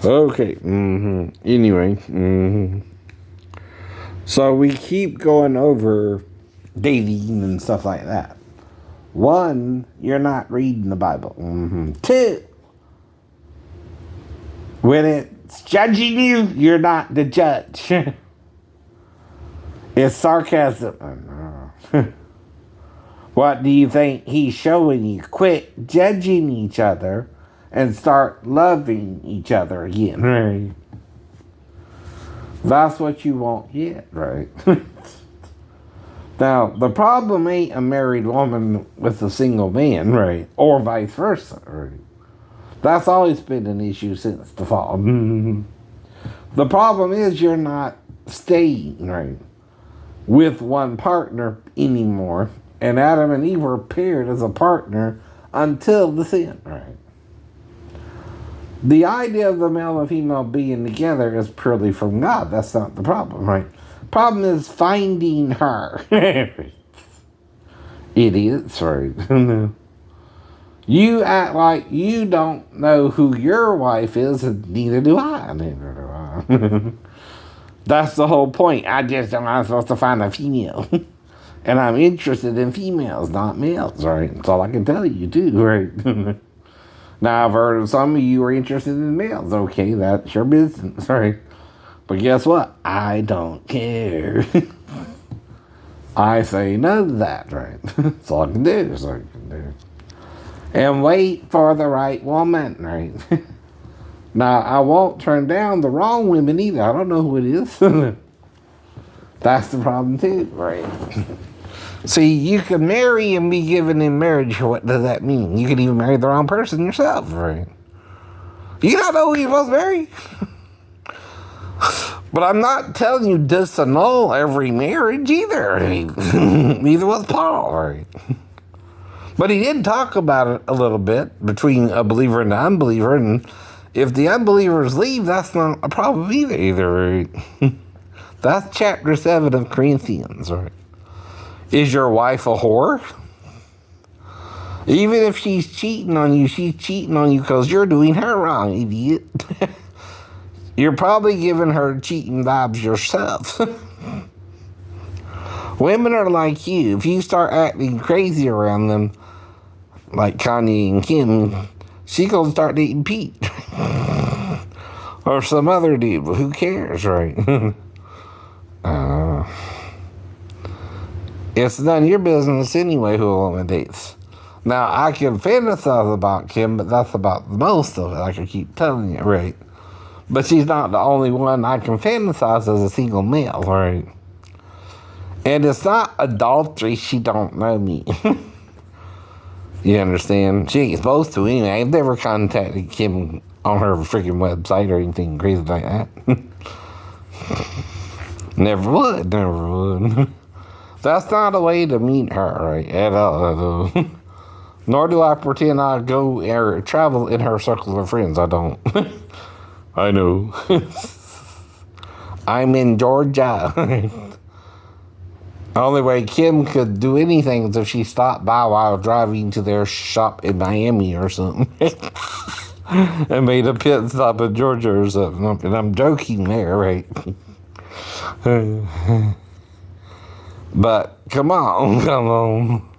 Okay. Anyway. So we keep going over dating and stuff like that. One, you're not reading the Bible. Two, when it's judging you, you're not the judge. It's sarcasm. What do you think he's showing you? Quit judging each other and start loving each other again. Right. That's what you won't get, right? Now, the problem ain't a married woman with a single man, right? Or vice versa, right? That's always been an issue since the fall. The problem is you're not staying, right, with one partner anymore. And Adam and Eve were paired as a partner until the sin, right? The idea of the male and female being together is purely from God. That's not the problem, right? Problem is finding her. Idiots, right? You act like you don't know who your wife is, and neither do I. That's the whole point. I'm supposed to find a female. And I'm interested in females, not males, right? That's all I can tell you, too, right? Now, I've heard some of you are interested in males. Okay, that's your business, right? But guess what? I don't care. I say no to that, right? That's all I can do. That's all I can do. And wait for the right woman, right? Now, I won't turn down the wrong women either. I don't know who it is. That's the problem, too, right? See, you can marry and be given in marriage. What does that mean? You could even marry the wrong person yourself, right? You don't know who you're supposed to marry. But I'm not telling you disannul every marriage either. Neither was Paul, right? But he did talk about it a little bit between a believer and an unbeliever. And if the unbelievers leave, that's not a problem either, right? That's chapter 7 of Corinthians, right? Is your wife a whore? Even if she's cheating on you because you're doing her wrong, idiot. You're probably giving her cheating vibes yourself. Women are like you. If you start acting crazy around them, like Kanye and Kim, she gonna start dating Pete. Or some other dude, but who cares, right? It's none of your business anyway who a woman dates. Now, I can fantasize about Kim, but that's about most of it, like I keep telling you, right? But she's not the only one I can fantasize as a single male, right? And it's not adultery, she don't know me. You understand? She ain't supposed to anyway. I've never contacted Kim on her freaking website or anything crazy like that. Never would. That's not a way to meet her, right? At all. Nor do I pretend I go or travel in her circle of friends. I don't. I know. I'm in Georgia. The only way Kim could do anything is if she stopped by while driving to their shop in Miami or something. And made a pit stop in Georgia or something. And I'm joking there, right? But come on.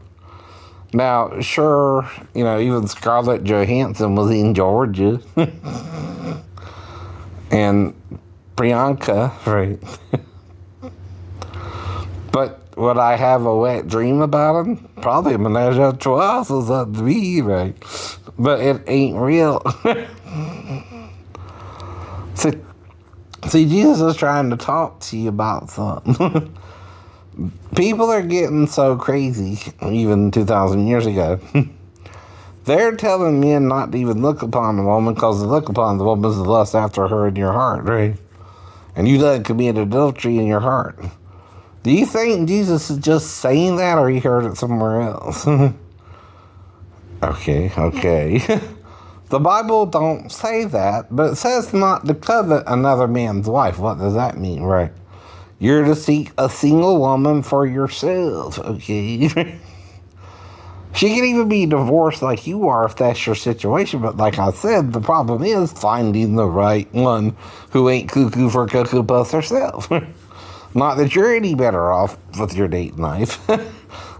Now, sure, even Scarlett Johansson was in Georgia. And Priyanka, right? But would I have a wet dream about him? Probably a menage a trois is up to me, right? But it ain't real. See, Jesus is trying to talk to you about something. People are getting so crazy, even 2,000 years ago. They're telling men not to even look upon the woman because to look upon the woman is the lust after her in your heart, right? And you done commit adultery in your heart. Do you think Jesus is just saying that or he heard it somewhere else? Okay. The Bible don't say that, but it says not to covet another man's wife. What does that mean, right? You're to seek a single woman for yourself, okay? She can even be divorced like you are if that's your situation. But like I said, the problem is finding the right one who ain't cuckoo for Cocoa Puffs herself. Not that you're any better off with your dating life.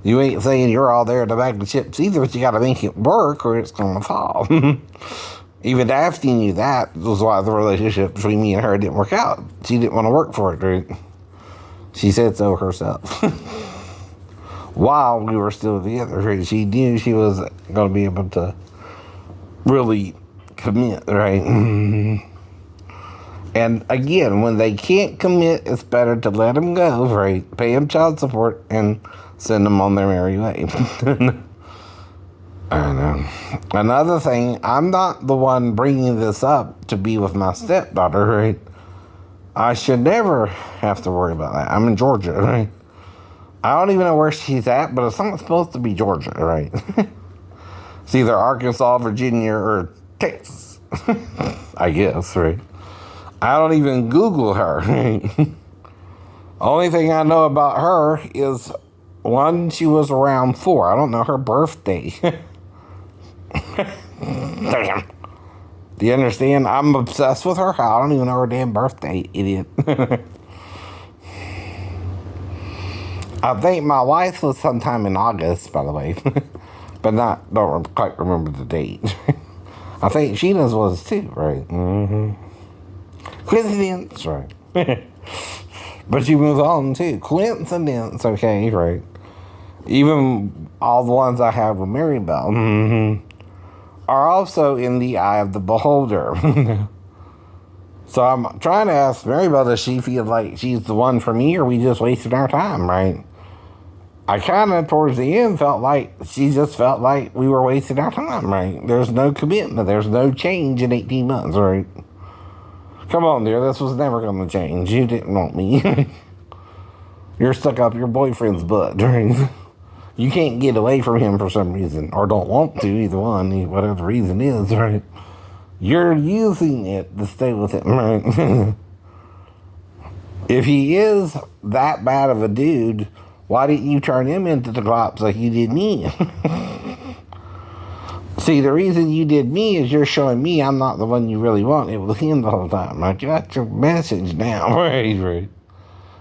You ain't saying you're all there in the bag of chips either, but you gotta make it work or it's gonna fall. Even Daphne knew that was why the relationship between me and her didn't work out. She didn't want to work for it, right? She said so herself. While we were still together, right? She knew she was gonna be able to really commit, right? And again, when they can't commit, it's better to let them go, right? Pay them child support and send them on their merry way. I know. Another thing, I'm not the one bringing this up to be with my stepdaughter, right? I should never have to worry about that. I'm in Georgia, right? I don't even know where she's at, but it's not supposed to be Georgia, right? It's either Arkansas, Virginia, or Texas. I guess, right? I don't even Google her. Only thing I know about her is, one, she was around 4. I don't know her birthday. Damn. Do you understand? I'm obsessed with her. I don't even know her damn birthday, idiot. I think my wife was sometime in August, by the way. But don't quite remember the date. I think Sheena's was too, right? Mm-hmm. Coincidence, right? But you move on too. Coincidence, okay, right? Even all the ones I have with Mary Bell are also in the eye of the beholder. So I'm trying to ask Mary Bell, does she feel like she's the one for me, or we just wasted our time, right? I kind of, towards the end, felt like she just felt like we were wasting our time, right? There's no commitment. There's no change in 18 months, right? Come on, dear. This was never going to change. You didn't want me. You're stuck up your boyfriend's butt, right? You can't get away from him for some reason, or don't want to, either one, whatever the reason is, right? You're using it to stay with him, right? If he is that bad of a dude, why didn't you turn him into the cops like you did me? See, the reason you did me is you're showing me I'm not the one you really want. It was him the whole time. I got your message now. Right.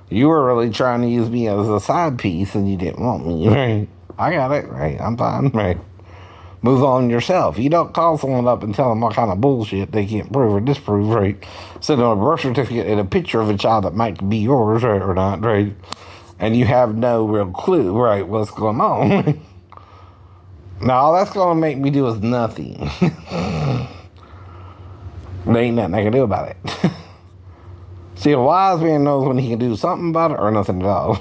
You were really trying to use me as a side piece and you didn't want me, right? I got it, right? I'm fine, right? Move on yourself. You don't call someone up and tell them what kind of bullshit they can't prove or disprove, right? Send them a birth certificate and a picture of a child that might be yours, right, or not, right? And you have no real clue, right, what's going on. Now, all that's going to make me do is nothing. There ain't nothing I can do about it. See, a wise man knows when he can do something about it or nothing at all.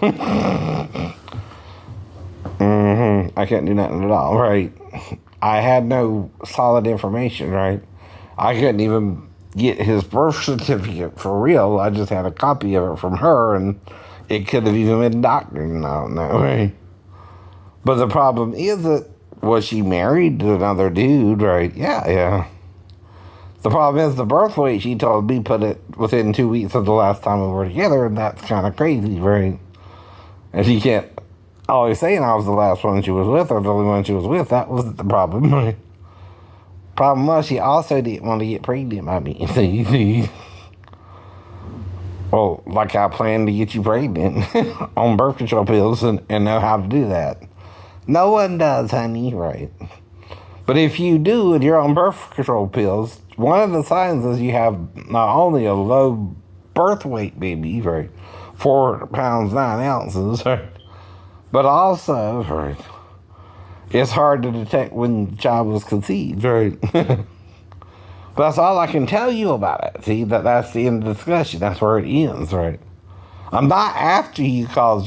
I can't do nothing at all, right? I had no solid information, right? I couldn't even get his birth certificate for real. I just had a copy of it from her, and it could have even been doctored, and I don't know, right? But the problem is that, was she married to another dude, right? Yeah. The problem is the birth weight, she told me, put it within 2 weeks of the last time we were together, and that's kind of crazy, right? And she can't always saying I was the last one she was with, or the only one she was with. That wasn't the problem, right? Problem was, she also didn't want to get pregnant by me. See? Well, like I planned to get you pregnant on birth control pills and know how to do that. No one does, honey, right? But if you do and you're on birth control pills, one of the signs is you have not only a low birth weight baby, right? 4 pounds, 9 ounces, right? But also, right, it's hard to detect when the child was conceived, right? But that's all I can tell you about it. See, that's the end of the discussion. That's where it ends, right? I'm not after you call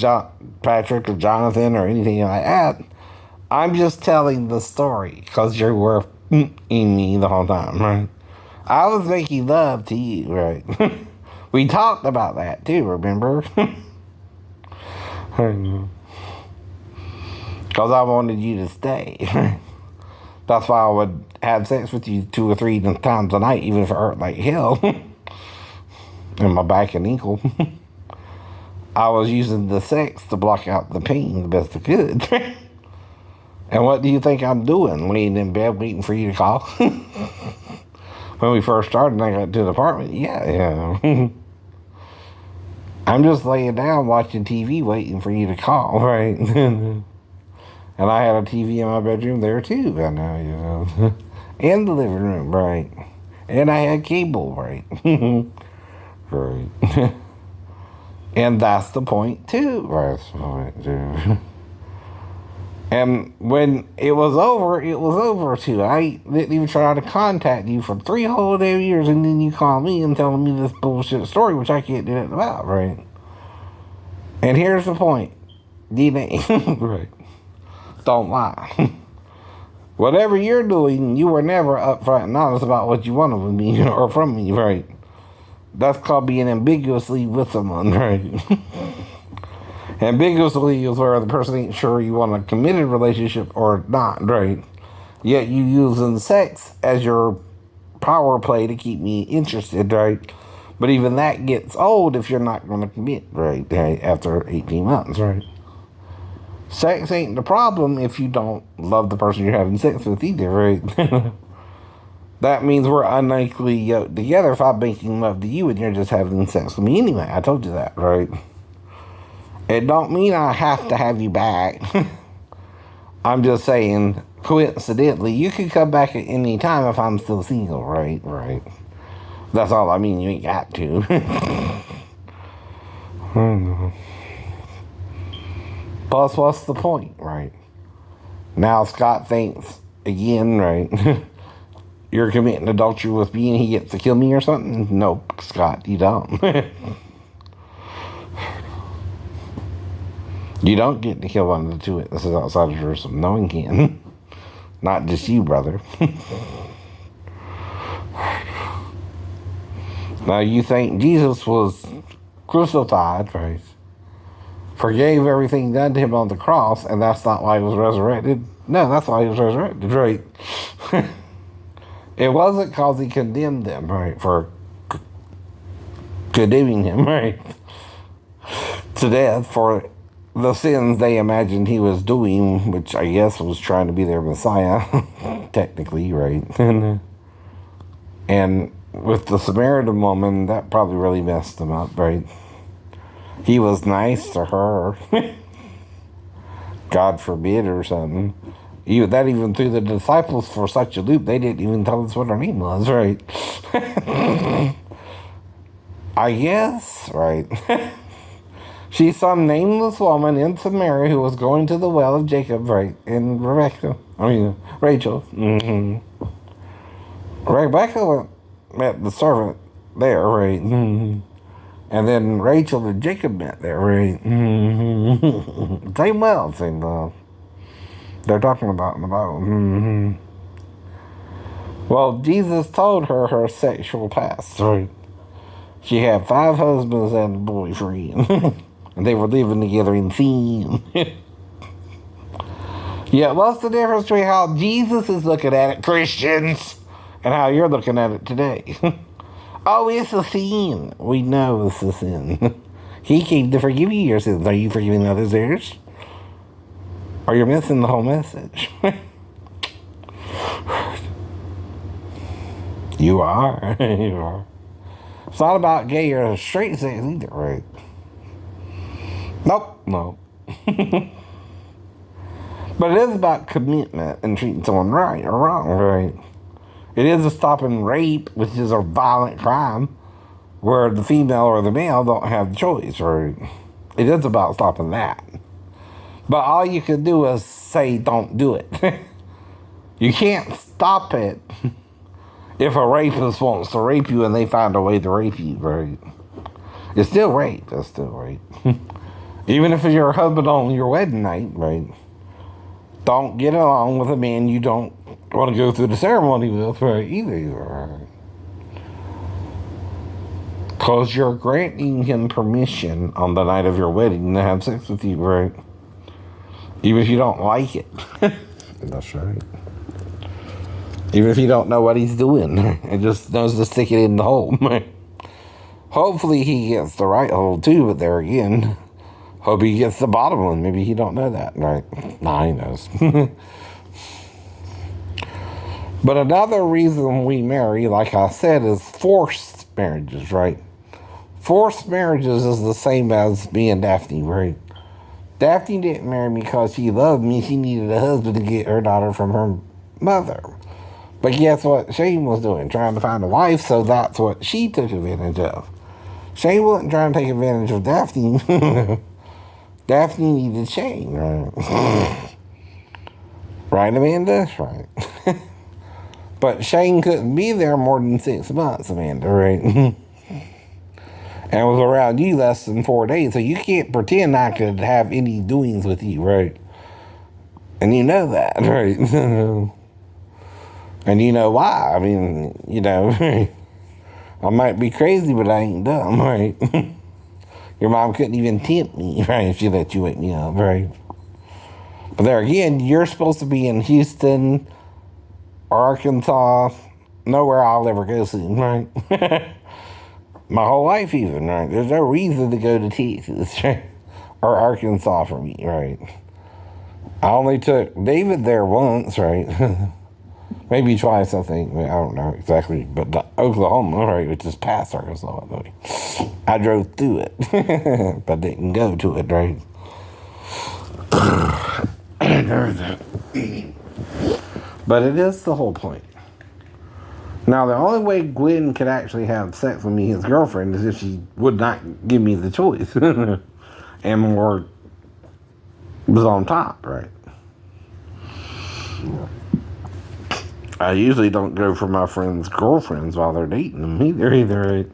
Patrick or Jonathan or anything like that. I'm just telling the story because you were in me the whole time, right? I was making love to you, right? We talked about that too, remember? Because I wanted you to stay. That's why I would have sex with you 2 or 3 times a night, even if it hurt like hell. In my back and ankle. I was using the sex to block out the pain the best I could. And what do you think I'm doing? Laying in bed waiting for you to call? When we first started and I got to the apartment, yeah. I'm just laying down watching TV waiting for you to call, right? And I had a TV in my bedroom there too, I know, in the living room, right? And I had cable, right? Right. And that's the point too, right? That's the point too. And when it was over too. I didn't even try to contact you for 3 whole damn years, and then you call me and telling me this bullshit story, which I can't do nothing about, right? And here's the point. DNA. Right. Don't lie. Whatever you're doing, you were never upfront and honest about what you wanted with me or from me, right? That's called being ambiguously with someone, right? Ambiguously is where the person ain't sure you want a committed relationship or not, right? Yet you using sex as your power play to keep me interested, right? But even that gets old if you're not going to commit, right? After 18 months, right? Sex ain't the problem if you don't love the person you're having sex with either, right? That means we're unequally yoked together if I'm making love to you and you're just having sex with me anyway. I told you that, right? It don't mean I have to have you back. I'm just saying, coincidentally, you can come back at any time if I'm still single, right? Right. That's all I mean. You ain't got to. Plus, what's the point, right? Now Scott thinks, again, right? You're committing adultery with me and he gets to kill me or something? Nope, Scott, you don't. You don't get to kill one of the two witnesses outside of Jerusalem. No one can. Not just you, brother. Now, you think Jesus was crucified, right? Forgave everything done to him on the cross, and that's not why he was resurrected? No, that's why he was resurrected, right? It wasn't because he condemned them, right? For condemning him, right? To death for the sins they imagined he was doing, which I guess was trying to be their Messiah, technically, right? And with the Samaritan woman, that probably really messed him up, right? He was nice to her. God forbid or something. That even threw the disciples for such a loop, they didn't even tell us what her name was, right? I guess, right? She's some nameless woman in Samaria who was going to the well of Jacob, right? And Rachel. Mm-hmm. Rebecca met the servant there, right? Mm-hmm. And then Rachel and Jacob met there, right? Mm-hmm. Same well. They're talking about in the Bible. Mm-hmm. Well, Jesus told her sexual past, right? She had 5 husbands and a boyfriend. And they were living together in sin. Yeah, what's the difference between how Jesus is looking at it, Christians, and how you're looking at it today? Oh, it's a sin. We know it's a sin. He came to forgive you your sins. Are you forgiving others theirs? Or you're missing the whole message. You are. You are. It's not about gay or straight sex either, right? Nope, no. But it is about commitment and treating someone right or wrong, right? It is a stopping rape, which is a violent crime, where the female or the male don't have the choice, right? It is about stopping that. But all you can do is say, don't do it. You can't stop it if a rapist wants to rape you and they find a way to rape you, right? It's still rape. It's still rape. Even if it's your husband on your wedding night, right? Don't get along with a man you don't want to go through the ceremony with, right? Either. Because you're granting him permission on the night of your wedding to have sex with you, right? Even if you don't like it. That's right. Even if you don't know what he's doing. It just knows to stick it in the hole. Hopefully he gets the right hole too, but there again, hope he gets the bottom one. Maybe he don't know that, right? Nah, he knows. But another reason we marry, like I said, is forced marriages, right? Forced marriages is the same as me and Daphne, right? Daphne didn't marry me because she loved me. She needed a husband to get her daughter from her mother. But guess what Shane was doing? Trying to find a wife, so that's what she took advantage of. Shane wasn't trying to take advantage of Daphne. Daphne needed Shane, right? Right, Amanda? Right. But Shane couldn't be there more than 6 months, Amanda, right? And was around you less than 4 days, so you can't pretend I could have any doings with you, right? And you know that, right? And you know why. I mean, I might be crazy, but I ain't dumb, right? Your mom couldn't even tempt me, right, if she let you wake me up, right? But there again, you're supposed to be in Houston, Arkansas, nowhere I'll ever go soon, right? My whole life even, right? There's no reason to go to Texas, right? Or Arkansas for me, right? I only took David there once, right? Maybe twice, I think. I don't know exactly. But Oklahoma, right, which is past Arkansas, by the way. I drove through it, but didn't go to it, right? But it is the whole point. Now, the only way Gwen could actually have sex with me, his girlfriend, is if she would not give me the choice. And more was on top, right? I usually don't go for my friends' girlfriends while they're dating them either, right?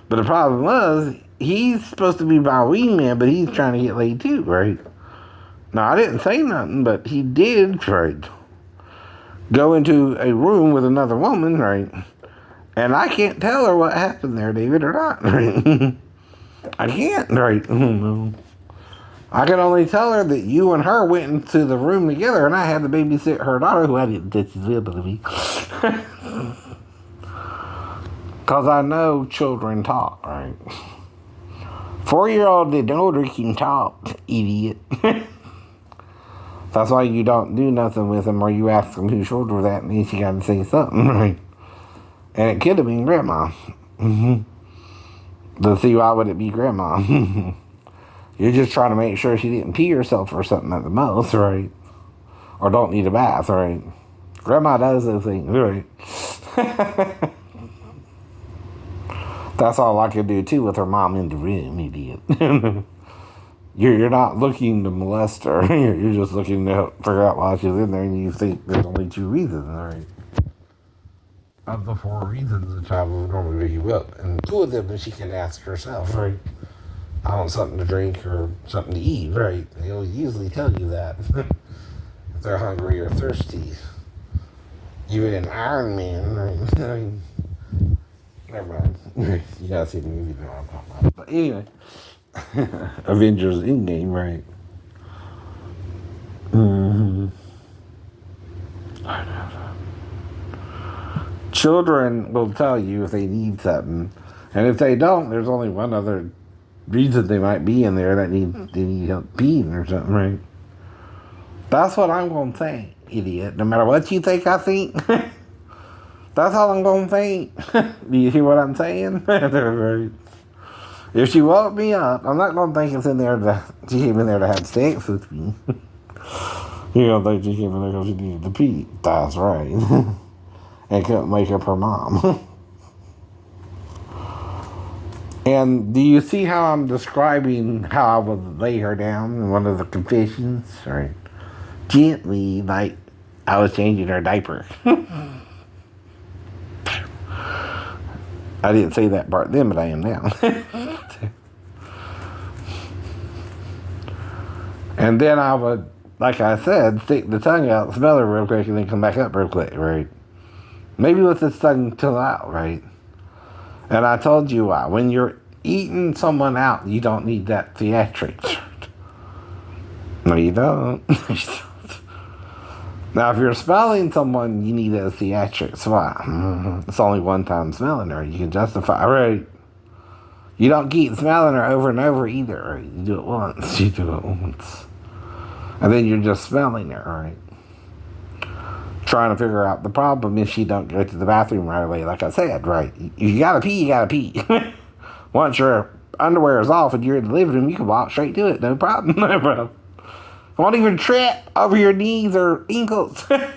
But the problem was, he's supposed to be my wingman, but he's trying to get laid too, right? Now, I didn't say nothing, but he did, right? Go into a room with another woman, right? And I can't tell her what happened there, David, or not, right? I can't, right? I can only tell her that you and her went into the room together, and I had to babysit her daughter, who I didn't touch his ability. Because I know children talk, right? 4-year-old and older can talk, idiot. That's why you don't do nothing with them, or you ask them whose shoulder was that, and then you got to say something, right? And it could have been Grandma. To see why would it be Grandma? You're just trying to make sure she didn't pee herself or something at the most, right? Or don't need a bath, right? Grandma does those things, right? That's all I could do, too, with her mom in the room, idiot. You're not looking to molest her. You're just looking to figure out why she's in there, and you think there's only 2 reasons, right? Of the 4 reasons the child will normally wake you up. And 2 of them she can ask herself, right? I want something to drink or something to eat, right? They'll usually tell you that. If they're hungry or thirsty. Even in Iron Man, right? I mean, never mind. You gotta see the movie that I'm talking about. But anyway. Avengers Endgame, right? Mm-hmm. Children will tell you if they need something. And if they don't, there's only one other reason they might be in there, that they need help peeing or something, right? That's what I'm going to think, idiot. No matter what you think I think, that's all I'm going to think. Do you hear what I'm saying? If she woke me up, I'm not going to think she came in there to have sex with me. You don't think she came in there because she needed to pee. That's right. And couldn't make up her mom. And do you see how I'm describing how I would lay her down in one of the confessions? Right? Gently, like I was changing her diaper. I didn't say that part then, but I am now. And then I would, like I said, stick the tongue out, smell her real quick, and then come back up real quick, right? Maybe with this tongue till out, right? And I told you why. When you're eating someone out, you don't need that theatrics. No, you don't. Now, if you're smelling someone, you need a theatrics. Why? It's only one time smelling her. You can justify, right? You don't keep smelling her over and over either, right? You do it once. You do it once. And then you're just smelling her, right? trying to figure out the problem if she don't go to the bathroom right away. Like I said, right? You gotta pee, you gotta pee. Once your underwear is off and you're in the living room, you can walk straight to it, no problem. No problem. Won't even trip over your knees or ankles. That's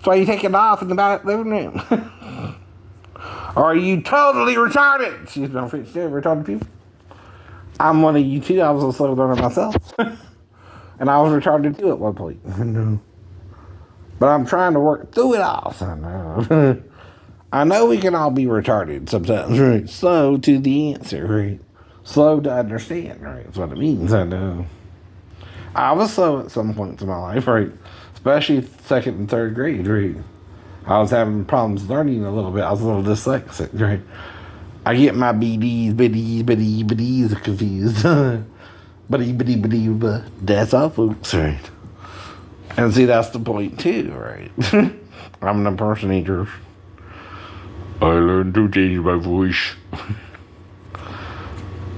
why you take it off in the living room. Or are you totally retarded? Excuse me, I'm retarded people. I'm one of you too. I was a slow learner myself. And I was retarded too at one point. But I'm trying to work through it all. So I know we can all be retarded sometimes, right? Slow to the answer, right? Slow to understand, right? That's what it means. I know. I was slow at some points in my life, right? Especially second and third grade, right? I was having problems learning a little bit. I was a little dyslexic, right? I get my BDs confused. But that's all, folks, right? And see, that's the point, too, right? I'm an impersonator. I learned to change my voice.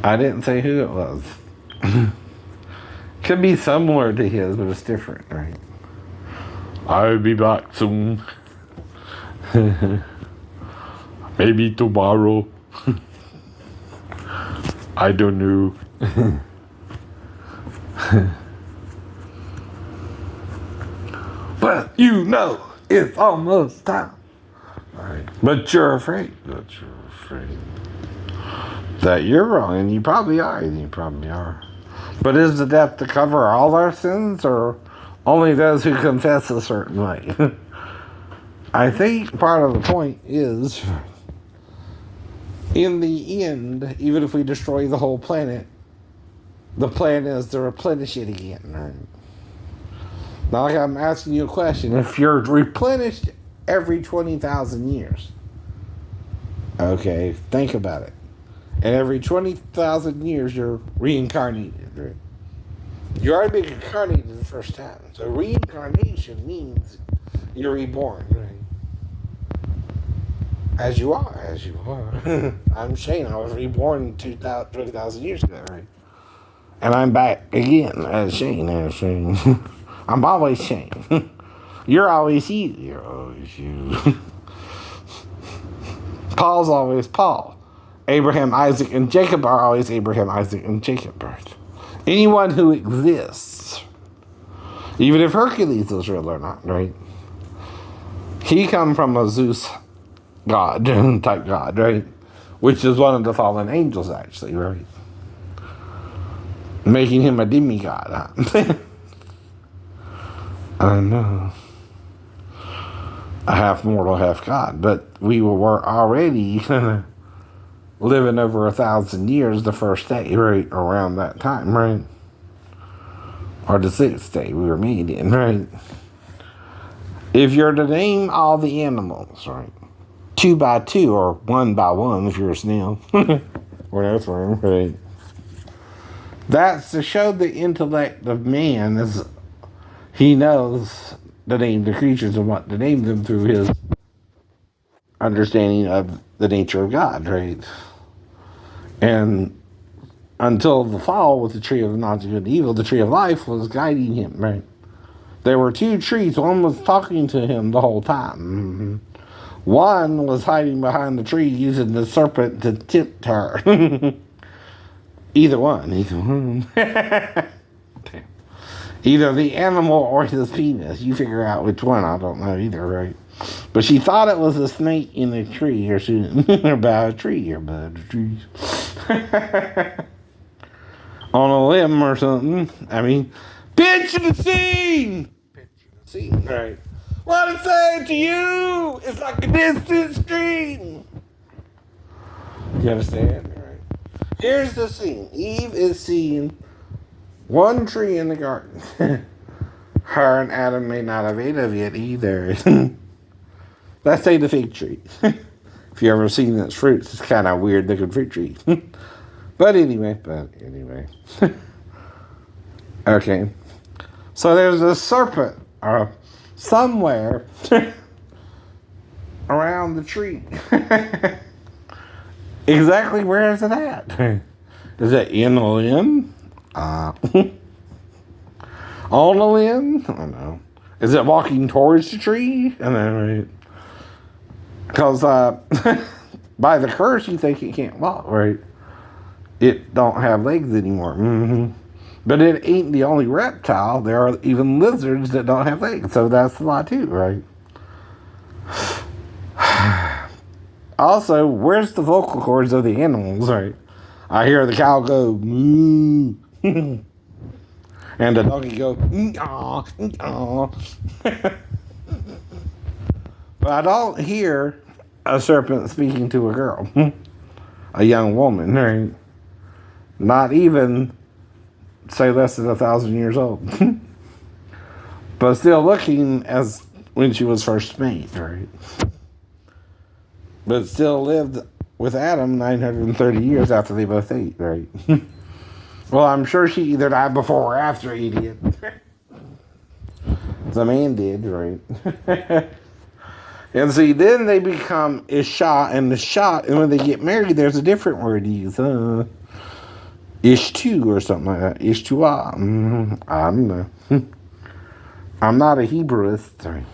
I didn't say who it was. Could be similar to his, but it's different, right? I'll be back soon. Maybe tomorrow. I don't know. But you know it's almost time. Right. But you're afraid. That you're wrong, and you probably are. But is the death to cover all our sins, or only those who confess a certain way? I think part of the point is, in the end, even if we destroy the whole planet, the plan is to replenish it again. Right? Now, like I'm asking you a question, if you're replenished every 20,000 years, okay, think about it. And every 20,000 years, you're reincarnated, right? You already been incarnated the first time. So reincarnation means you're reborn, right? As you are. I'm Shane. I was reborn 20,000 years ago, right? And I'm back again as Shane. I'm always Shane. You're always you. Paul's always Paul. Abraham, Isaac, and Jacob are always Abraham, Isaac, and Jacob. Right? Anyone who exists, even if Hercules is real or not, right? He come from a Zeus god, type god, right? Which is one of the fallen angels, actually, right? Making him a demigod. Huh? I know. A half mortal, half god. But we were already living over 1,000 years the first day, right? Around that time, right? Or the sixth day we were made in, right? If you're to name all the animals, right? 2 by 2 or 1 by 1 if you're a snail. Or an earthworm, right? That's to show the intellect of man is he knows the name of the creatures and what to name them through his understanding of the nature of God, right? And until the fall with the tree of knowledge of good and evil, the tree of life was guiding him, right? There were 2 trees. One was talking to him the whole time. One was hiding behind the tree using the serpent to tempt her. Either one. Either the animal or his penis. You figure out which one. I don't know either, right? But she thought it was a snake in a tree, or about a tree, on a limb or something. I mean, picture the scene! Right. What I'm saying to you is like a distant scream. You understand? Right. Here's the scene. Eve is seeing one tree in the garden. Her and Adam may not have ate of it either. Let's say the fig tree. If you ever seen its fruits, it's kind of weird looking fruit tree. But anyway. Okay. So there's a serpent somewhere around the tree. Exactly where is it at? Is it in a limb? On a limb? I don't know. Is it walking towards the tree? And then, right? Because by the curse, you think it can't walk, right? It don't have legs anymore. Mm-hmm. But it ain't the only reptile. There are even lizards that don't have legs. So that's a lot too, right? Also, where's the vocal cords of the animals, right? I hear the cow go, moo. And the donkey go, aw, aw. But I don't hear a serpent speaking to a girl. A young woman, right? Not even, say, less than 1,000 years old. But still looking as when she was first made, right? But still lived with Adam 930 years after they both ate, right? Well, I'm sure she either died before or after he did. The man did, right? And see, then they become Isha and Nisha, and when they get married, there's a different word to use. Ishtu or something like that. Ishtua. I don't know. I'm not a Hebrewist. Sorry.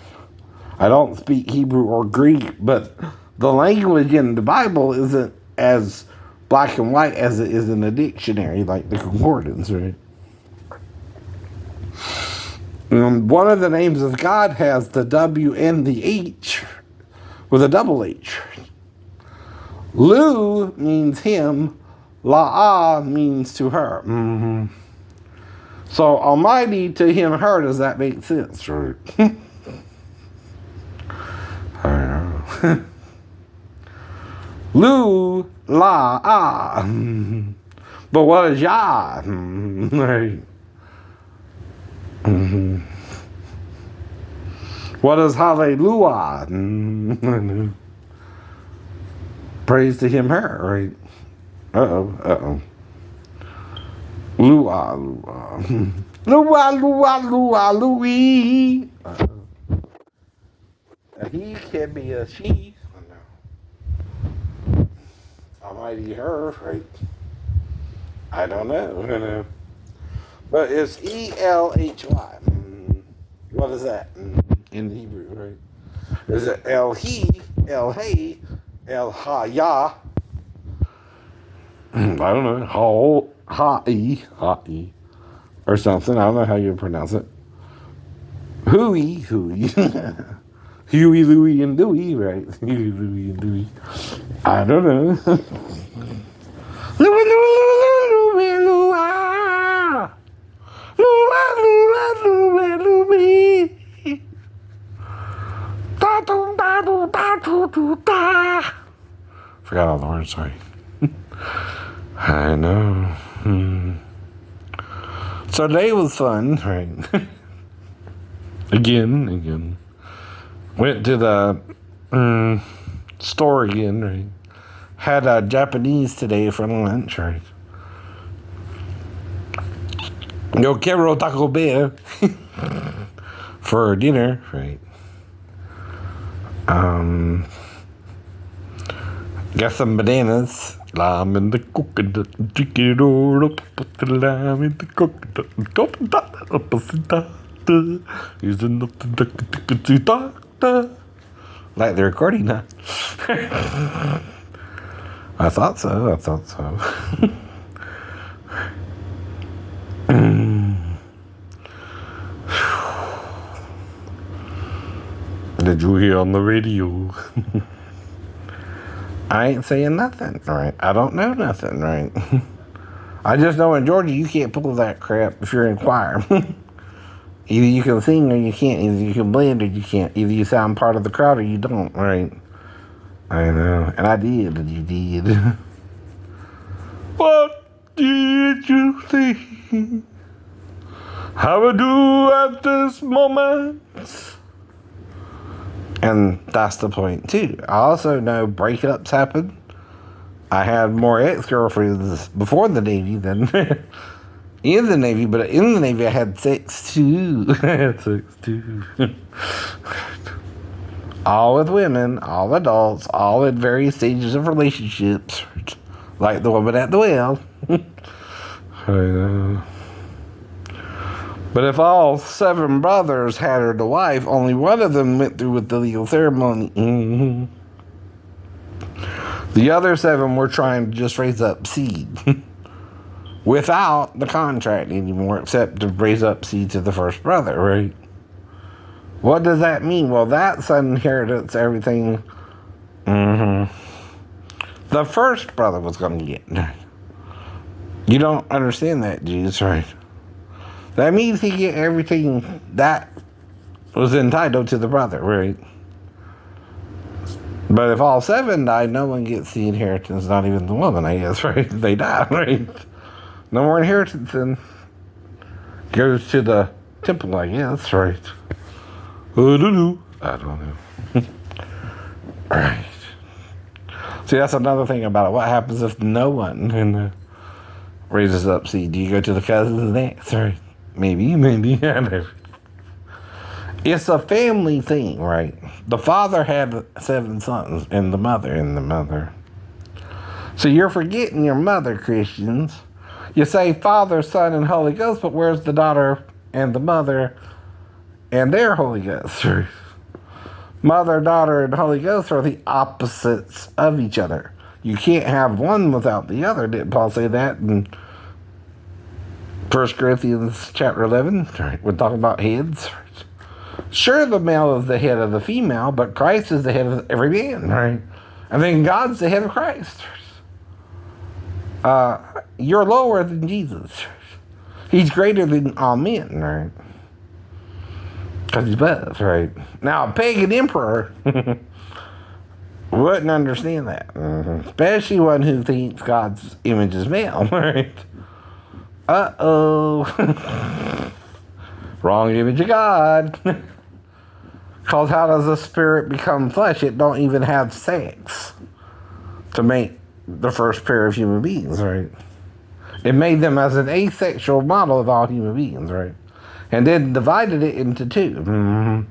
I don't speak Hebrew or Greek, but the language in the Bible isn't as black and white as it is in the dictionary, like the concordance, right? One of the names of God has the W and the H with a double H. Lu means him. La'ah means to her. Mm-hmm. So Almighty to him, her, does that make sense, right? I know. Lu, la, ah. But what is Yah? Right. What is Hallelujah? Praise to him, her, right? Uh-oh. Lua. Lua, Louie. He can be a she. Almighty her, right? I don't know. But it's E-L-H-Y. What is that in Hebrew, right? Is it El-He, El-Hey, El-Ha-Yah? I don't know. Ha-E, or something. I don't know how you pronounce it. Huey. Huey, Louie, and Dewey, right? Huey, Louie, and Dewey. I don't know. Forgot all the words, sorry. I know. So today was fun, right? Again. Went to the store again, right? Had Japanese today for lunch, right? Yo quiero Taco Bell for dinner, right? Got some bananas. Lime in the coconut, drink it all up, put the lime in the coconut, using up the doctor. Like the recording, huh? I thought so. Did you hear on the radio? I ain't saying nothing, right? I don't know nothing, right? I just know in Georgia you can't pull that crap if you're in choir. Either you can sing or you can't. Either you can blend or you can't. Either you sound part of the crowd or you don't, right? I know. And I did, and you did. What did you think I would do at this moment? And that's the point, too. I also know breakups happen. I had more ex-girlfriends before the Navy than in the Navy, but in the Navy I had sex, too. All with women, all adults, all at various stages of relationships. Like the woman at the well. I know. But if all 7 brothers had her to wife, only one of them went through with the legal ceremony. The other 7 were trying to just raise up seed without the contract anymore, except to raise up seed to the first brother, right? What does that mean? Well, that son inheritance, everything the first brother was going to get. You don't understand that, Jesus, right? That means he get everything that was entitled to the brother, right? But if all 7 died, no one gets the inheritance, not even the woman, I guess, right? They die, right? No more inheritance, and goes to the temple, I guess, right? I don't know. Right. See, that's another thing about it. What happens if no one raises up seed? Do you go to the cousins next, right? Maybe. I don't know. It's a family thing, right? The father had 7 sons, and the mother. So you're forgetting your mother, Christians. You say Father, Son, and Holy Ghost, but where's the daughter and the mother and their Holy Ghost? Mother, daughter, and Holy Ghost are the opposites of each other. You can't have one without the other. Didn't Paul say that in 1 Corinthians chapter 11? We're talking about heads. Sure, the male is the head of the female, but Christ is the head of every man, right? And then God's the head of Christ. You're lower than Jesus. He's greater than all men, right? Because he's both, right? Now, a pagan emperor wouldn't understand that. Especially one who thinks God's image is male, right? Uh-oh. Wrong image of God. Because how does the spirit become flesh? It don't even have sex to make the first pair of human beings, right? It made them as an asexual model of all human beings, right? And then divided it into 2.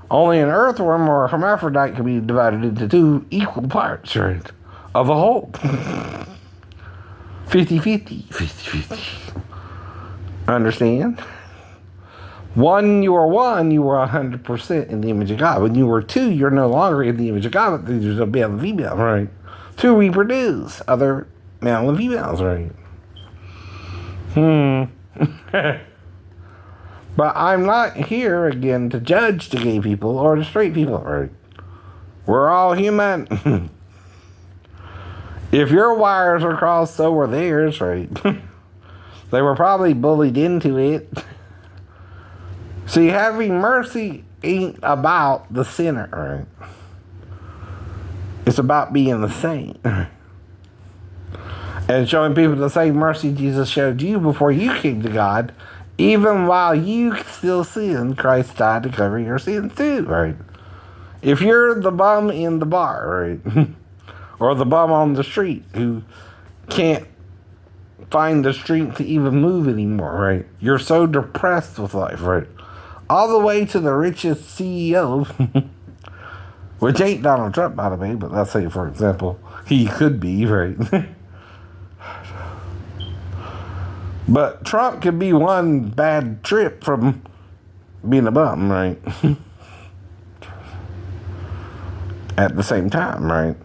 Only an earthworm or a hermaphrodite can be divided into 2 equal parts, right? Of a whole. 50-50. Understand? One, you were 100% in the image of God. When you were 2, you're no longer in the image of God, but there's a male and female, right? 2 reproduce other male and females, right? But I'm not here, again, to judge the gay people or the straight people, right? We're all human. If your wires were crossed, so were theirs, right? They were probably bullied into it. See, having mercy ain't about the sinner, right? It's about being the saint. And showing people the same mercy Jesus showed you before you came to God. Even while you still sin, Christ died to cover your sins too, right? If you're the bum in the bar, right? Or the bum on the street who can't find the strength to even move anymore, right? You're so depressed with life, right? All the way to the richest CEO, which ain't Donald Trump, by the way, but let's say, for example, he could be, right? But Trump could be one bad trip from being a bum, right? At the same time, right?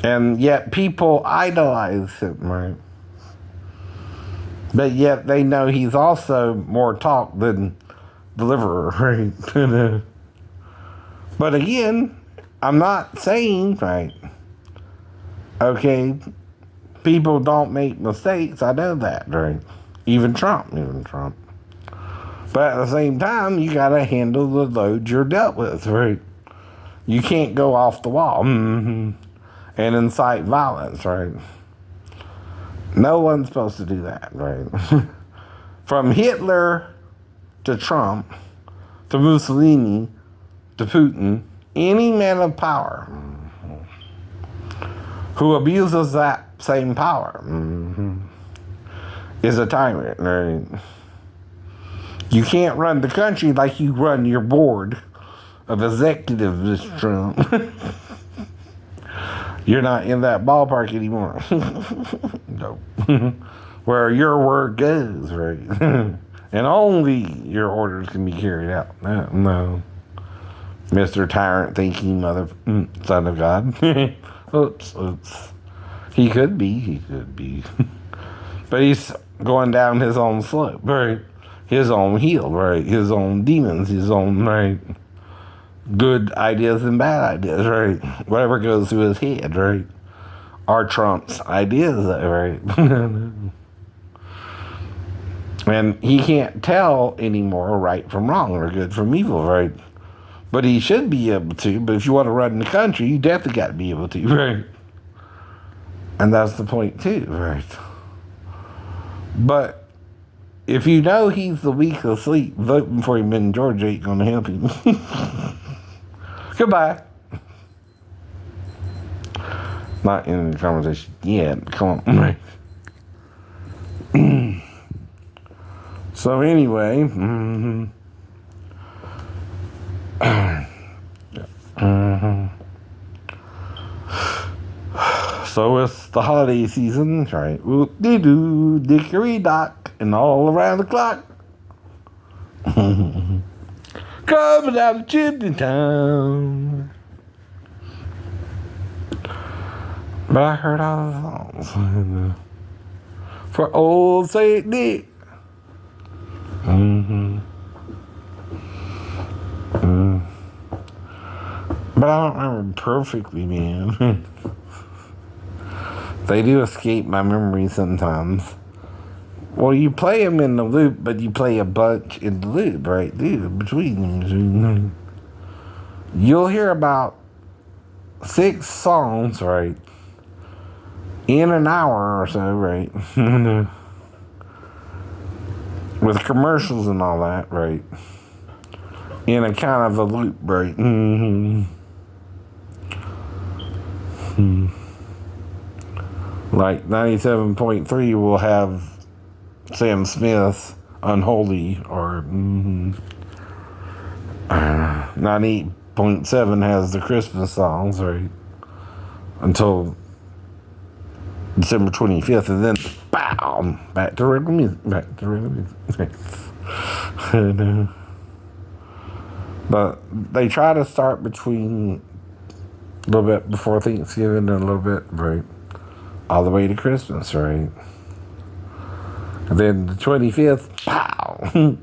And yet people idolize him, right? But yet they know he's also more talk than deliverer, right? But again, I'm not saying, right? Okay, people don't make mistakes. I know that, right? Even Trump. But at the same time, you got to handle the load you're dealt with, right? You can't go off the wall and incite violence, right? No one's supposed to do that, right? From Hitler to Trump to Mussolini to Putin, any man of power who abuses that same power is a tyrant, right? You can't run the country like you run your board of executives, Mr. Trump. You're not in that ballpark anymore. scope where your word goes, right? And only your orders can be carried out. No. Mr. Tyrant thinking son of God. Oops. He could be. But he's going down his own slope, right? His own heel, right? His own demons, his own, right? Good ideas and bad ideas, right? Whatever goes through his head, right? Are Trump's ideas, right? And he can't tell anymore right from wrong or good from evil, right? But he should be able to. But if you want to run the country, you definitely got to be able to, right? And that's the point, too, right? But if you know he's the weak asleep, voting for him in Georgia ain't going to help him. Goodbye. Not in the conversation yet. Come on. So anyway, so it's the holiday season, right? Whoop-de-doo, dickory-dock, and all around the clock. Coming out of chimney town. But I heard all the songs for old St. Nick. But I don't remember perfectly, man. They do escape my memory sometimes. Well, you play them in the loop, but you play a bunch in the loop, right? Dude, between them. You'll hear about 6 songs, right? In an hour or so, right? With commercials and all that, right? In a kind of a loop, right? Like 97.3 will have Sam Smith, Unholy, or 98.7 has the Christmas songs, right? Until December 25th, and then, bow, back to regular music. But they try to start between a little bit before Thanksgiving and a little bit, right? All the way to Christmas, right? And then the 25th, pow,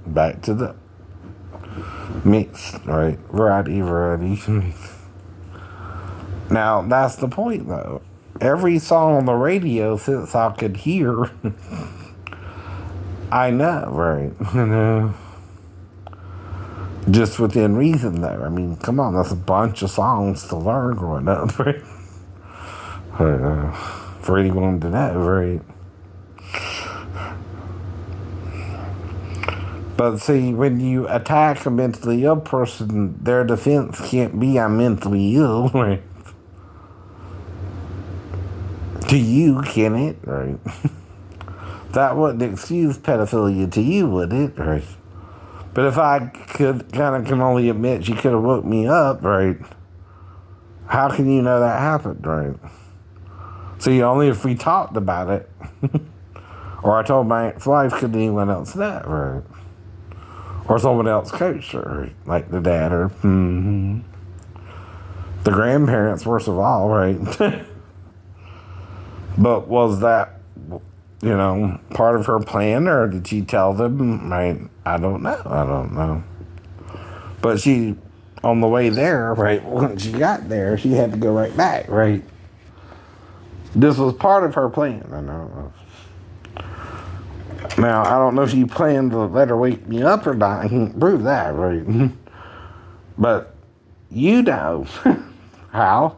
back to the mix, right? Variety. Now, that's the point, though. Every song on the radio, since I could hear, I know, right? Just within reason, though. I mean, come on, that's a bunch of songs to learn growing up, right? For anyone to know, right? But see, when you attack a mentally ill person, their defense can't be, I'm mentally ill, right? To you, can it? Right? That wouldn't excuse pedophilia to you, would it? Right? But if I can only admit she could have woke me up, right? How can you know that happened, right? See, only if we talked about it, or I told my ex-wife, could anyone else know, right? Or someone else coached her, right? Like the dad or the grandparents, worst of all, right? But was that, part of her plan, or did she tell them, right? I don't know. But she, on the way there, right, when she got there, she had to go right back, right? This was part of her plan, I know. Now, I don't know if she planned to let her wake me up or not. I can't prove that, right? But you know how.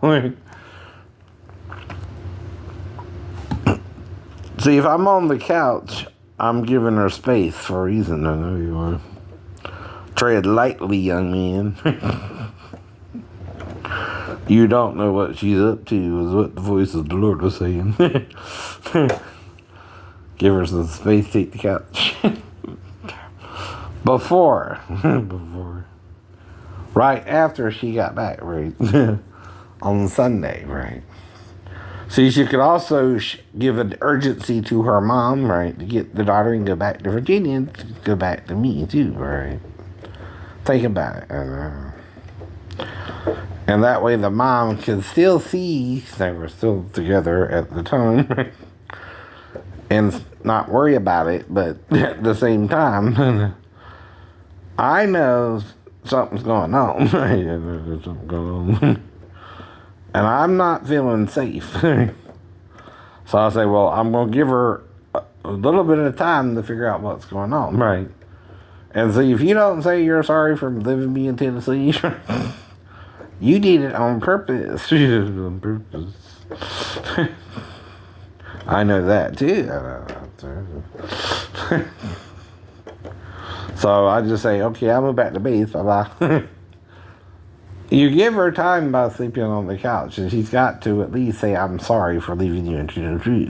See, if I'm on the couch, I'm giving her space for a reason. I know you are. Tread lightly, young man. You don't know what she's up to, is what the voice of the Lord was saying. Give her some space, take the couch. Before. Right after she got back, right? On Sunday, right? See, she could also give an urgency to her mom, right, to get the daughter and go back to Virginia and to go back to me, too, right? Think about it. And that way the mom could still see they were still together at the time, right? And not worry about it, but at the same time, I know something's going on. There's something going on. And I'm not feeling safe. So I say, well, I'm going to give her a little bit of time to figure out what's going on, right? And see, if you don't say you're sorry for leaving me in Tennessee, you did it on purpose. On purpose. I know that too. So I just say, okay, I'll move back to base. Bye-bye. You give her time by sleeping on the couch, and she's got to at least say, I'm sorry for leaving you in Tennessee.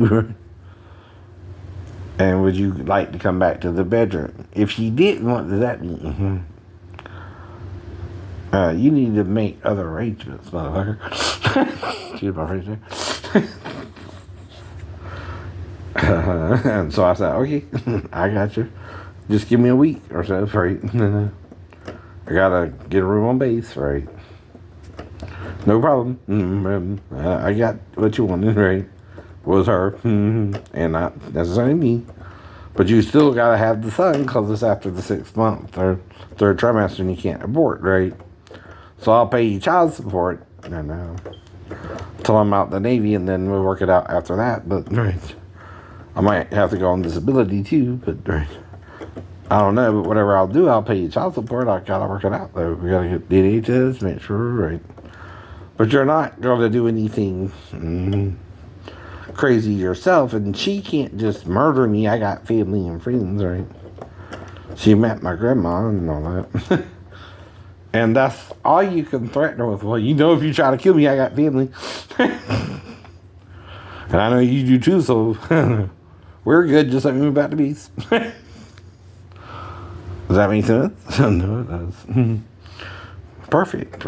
And would you like to come back to the bedroom? If she didn't, what does that mean? You need to make other arrangements, motherfucker. Excuse my French there. And so I said, okay, I got you. Just give me a week or so, right? I gotta get a room on base, right? No problem. I got what you wanted, right? Was her, and not necessarily me. But you still gotta have the son, because it's after the 6th month or 3rd trimester, and you can't abort, right? So I'll pay you child support, and till I'm out the Navy, and then we'll work it out after that. But right, I might have to go on disability too. But right, I don't know. But whatever I'll do, I'll pay you child support. I gotta work it out though. We gotta get DNA tests, make sure, right? But you're not gonna do anything crazy yourself, and she can't just murder me. I got family and friends, right? She met my grandma and all that. And that's all you can threaten her with. Well, you know, if you try to kill me, I got family. And I know you do too, so we're good. Just let me move back to peace. Does that make sense? No, it does. Perfect.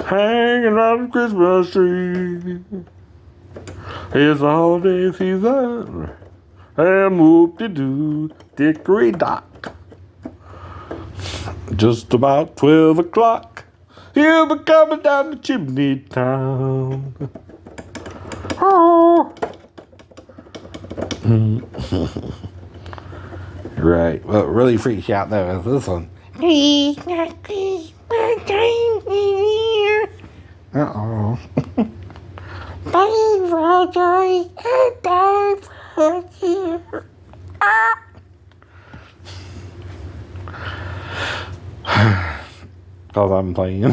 Hanging on the Christmas tree. It's the holiday season. And whoop-de-doo, dickory-dock. Just about 12 o'clock, he'll be coming down the chimney town. Oh. Right. What really freaks you out though is this one. Uh-oh. Because I'm playing.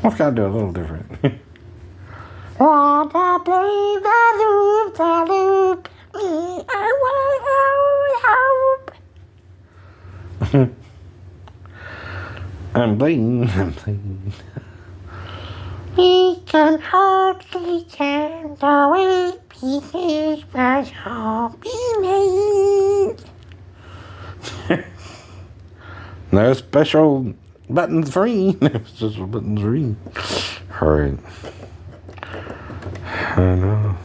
I've got to do a little different. I'm playing. We can hardly stand the way pieces was all be made. No special buttons for me. No special buttons for me. Alright. I know.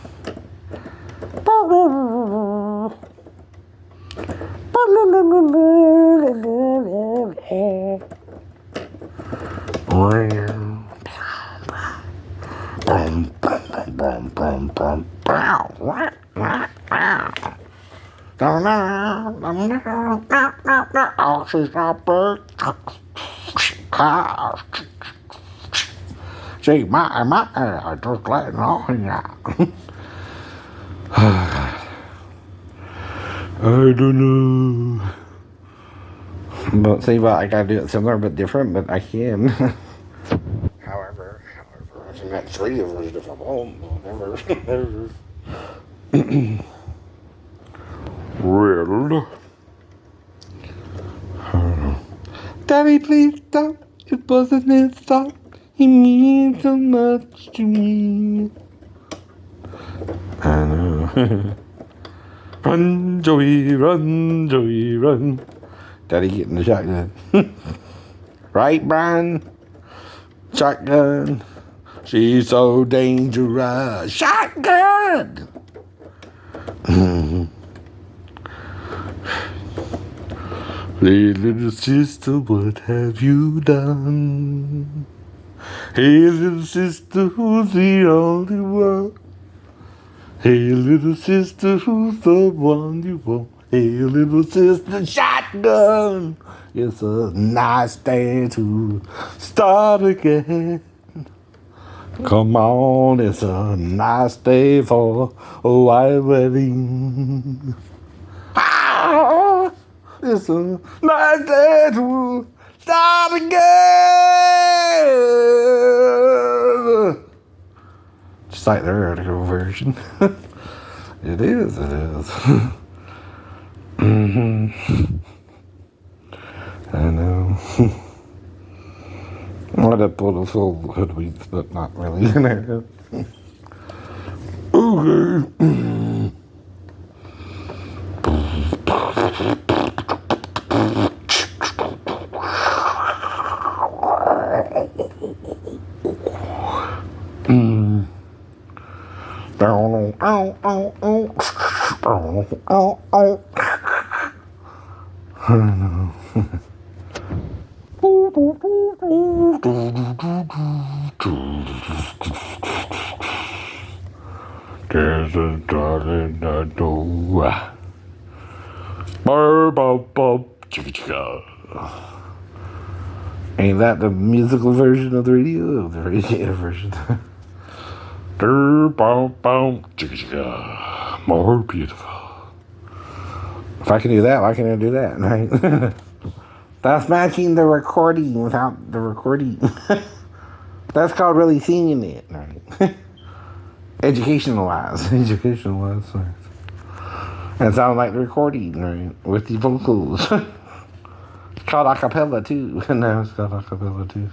See, my, I just letting on now. I don't know. But see, well, I gotta do it similar but different, but I can. However, I can actually version if I want, whatever. Well, Daddy, please stop. It wasn't his fault. He means so much to me. I know. Run, Joey, run, Joey, run. Daddy getting the shotgun. Right, Brian? Shotgun. She's so dangerous. Shotgun! Hey, little sister, what have you done? Hey, little sister, who's the only one? Hey, little sister, who's the one you want? Hey, little sister, shotgun. It's a nice day to start again. Come on, it's a nice day for a white wedding. Ah, it's a nice day to start again. Just like the earlier version. It is. I know. I had to pull the full hoodwinks, but not really. Okay. There's a darling I know. Ain't that the musical version of the radio? The radio version. More beautiful. If I can do that, why can't I do that? Right? That's matching the recording without the recording. That's called really singing it. Right? Educational wise. Right? And it sounds like the recording, right? With the vocals. It's called acapella too. No, it's called acapella too.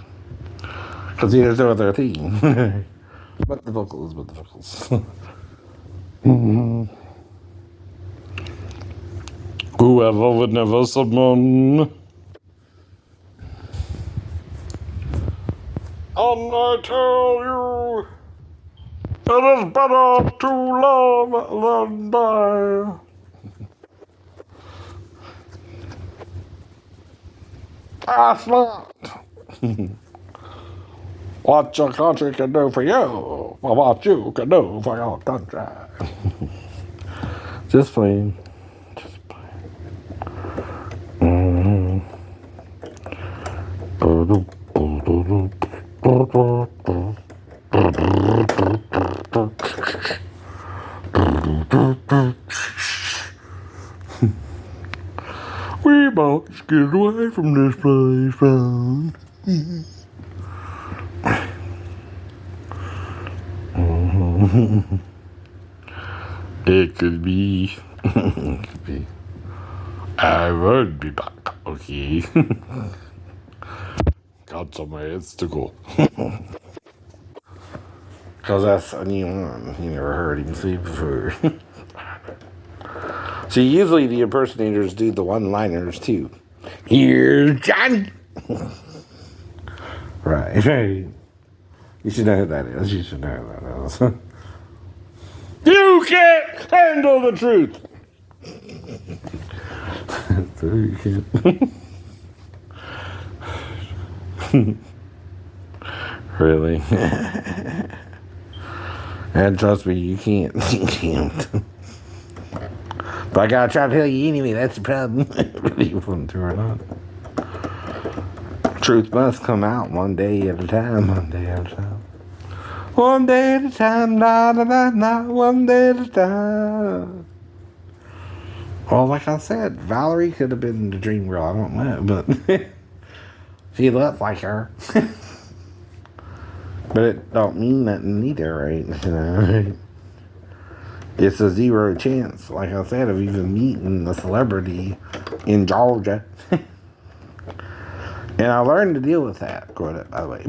Because there's no other theme. But the vocals. Whoever would never summon. And I tell you, it is better to love than die. That's not what your country can do for you, but what you can do for your country. Just playing. We must get away from this place, man. It could be. I would be back, okay? Got somewhere else to go. Because that's a new one. You never heard him say before. See, usually the impersonators do the one-liners too. Here's Johnny. Right. You should know who that is. You can't handle the truth. So you can't. Really? And trust me, you can't. You can't. But I gotta try to tell you anyway, that's the problem. Whether you want to or not. Truth must come out one day at a time. One day at a time, one day at a time. One day at a time. Well, like I said, Valerie could have been the dream girl. I don't know, but she looked like her. But it don't mean nothing either, right? You know, it's a zero chance, like I said, of even meeting a celebrity in Georgia. And I learned to deal with that, by the way.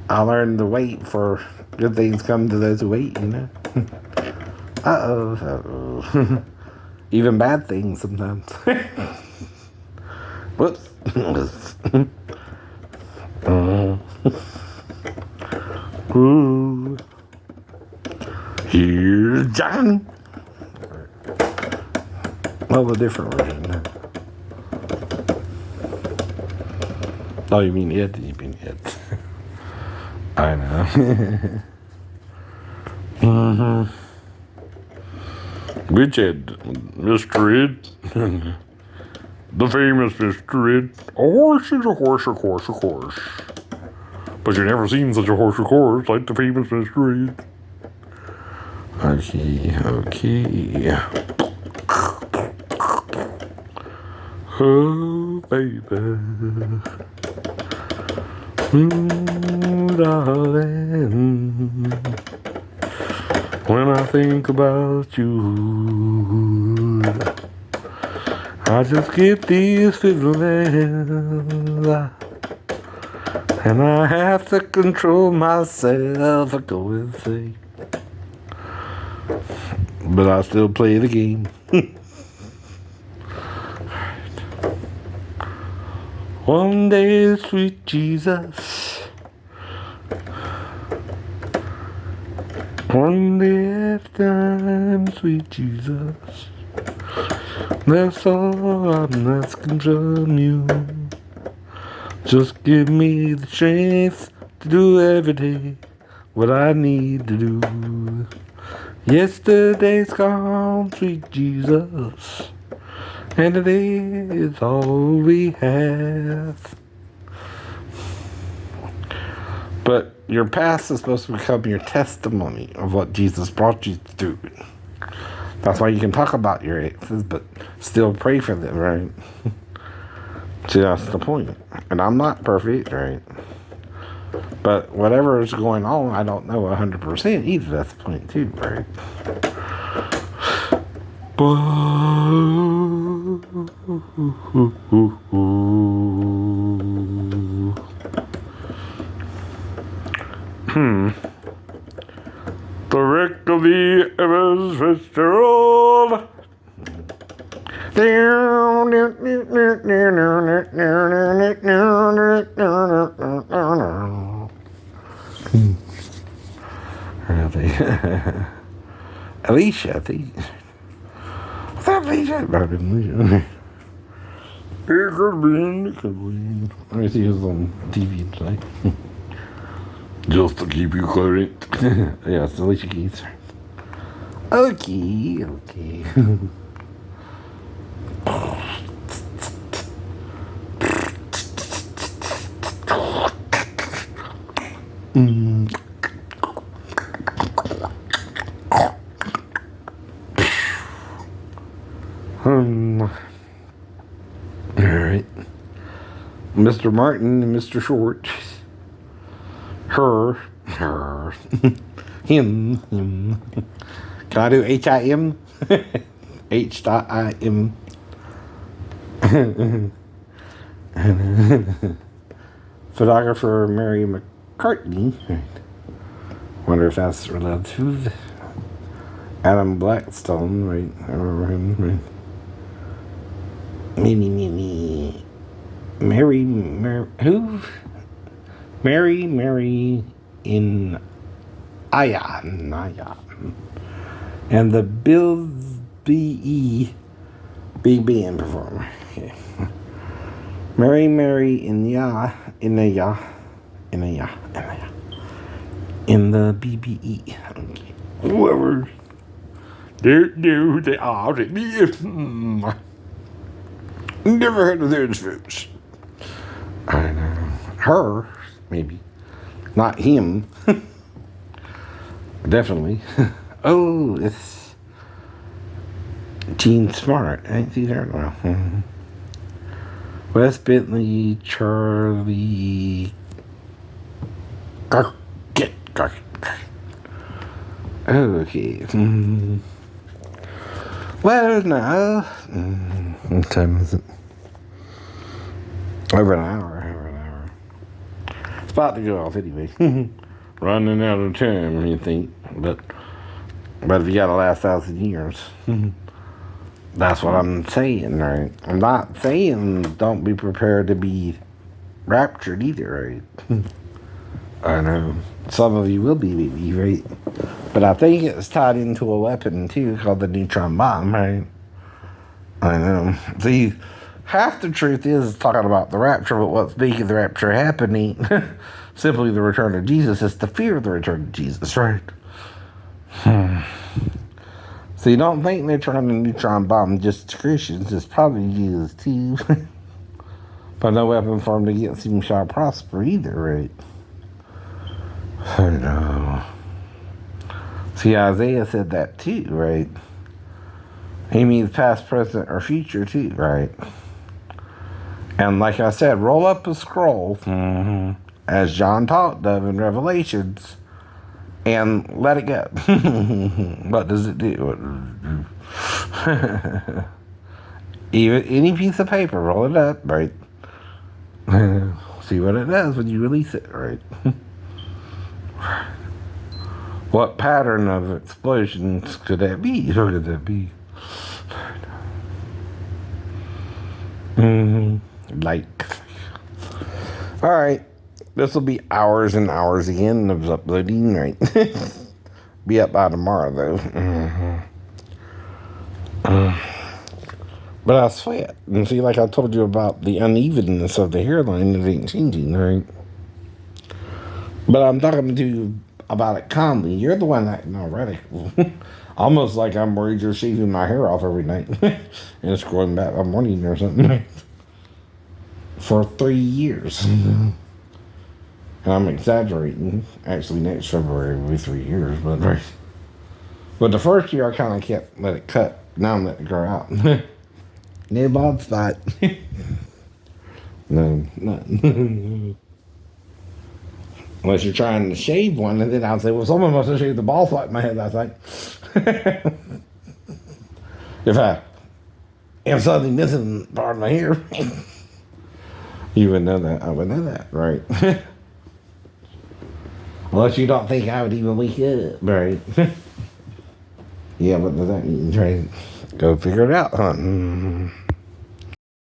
I learned to wait for good things come to those who wait, you know? Uh-oh. Even bad things sometimes. Whoops. Ooh. Here's John. Well, a different version. Oh, you mean it? You mean it. I know. Mm-hmm. Which Ed? Mr. Ed? The famous Mr. Ed. A horse is a horse, of course, of course. But you never seen such a horse, of course, like the famous Mr. Ed. Okay. Oh, baby. Darling. When I think about you, I just get these feelings, and I have to control myself. I go insane, but I still play the game. One day, sweet Jesus. One day at a time, sweet Jesus. That's all I'm asking from you. Just give me the strength to do every day what I need to do. Yesterday's gone, sweet Jesus, and today is all we have. But your past is supposed to become your testimony of what Jesus brought you through. That's why you can talk about your exes, but still pray for them, right? See, that's the point. And I'm not perfect, right? But whatever is going on, I don't know 100% either. That's the point, too, right? The wreck of the Evans Fitzgerald. Alicia, I think. What's that, Alicia? It could be. Let me see who's on TV tonight. Just to keep you current. Yeah, it's Alicia Keys. Okay. Alright. Mr. Martin and Mr. Short. Her. Him. Can I do H-I-M? H.I-M. Photographer Mary McCartney. Wonder if that's related to Adam Blackstone, right? I remember him, right? Mary, who? Mary in Aya. And the Bill B.E. Big Band performer. Okay. Mary in in the BBE. Okay. Whoever. They are. Never heard of those folks. I know. Her, maybe. Not him. Definitely. Oh, it's Gene Smart. I think they're well. Wes Bentley, Charlie. Get. Okay. Well, now. What time is it? Over an hour. about to go off anyway. Running out of time, you think. But if you got to last 1,000 years, that's what I'm saying, right? I'm not saying don't be prepared to be raptured either, right? I know some of you will be, maybe, right? But I think it's tied into a weapon too called the neutron bomb, right? I know. See, half the truth is talking about the rapture, but what's making the rapture happen ain't simply the return of Jesus. It's the fear of the return of Jesus, right? So you don't think they're trying to neutron bomb just Christians. It's probably Jesus too. But no weapon formed against him shall prosper either, right? I know. See, Isaiah said that too, right? He means past, present, or future too, right? And like I said, roll up a scroll, as John taught of in Revelations, and let it go. What does it do? Even any piece of paper, roll it up, right? See what it does when you release it, right? What pattern of explosions could that be? What could that be? Like. Alright. This will be hours and hours again of uploading, right? Be up by tomorrow, though. But I sweat. And see, like I told you about the unevenness of the hairline, it ain't changing, right? But I'm talking to you about it calmly. You're the one acting all radical. Almost like I'm worried you're shaving my hair off every night and scrolling back one morning or something. For 3 years. And I'm exaggerating. Actually, next February will be 3 years. But the first year I kind of kept let it cut. Now I'm letting it grow out. No bald spot. No, nothing. Unless you're trying to shave one, and then I'll say, well, someone must have shaved the bald spot in my head last night. If I have something missing part of my hair, you would know that. I would know that, right? Unless you don't think I would even wake up, right? Yeah, what does that mean, right? Go figure it out, huh?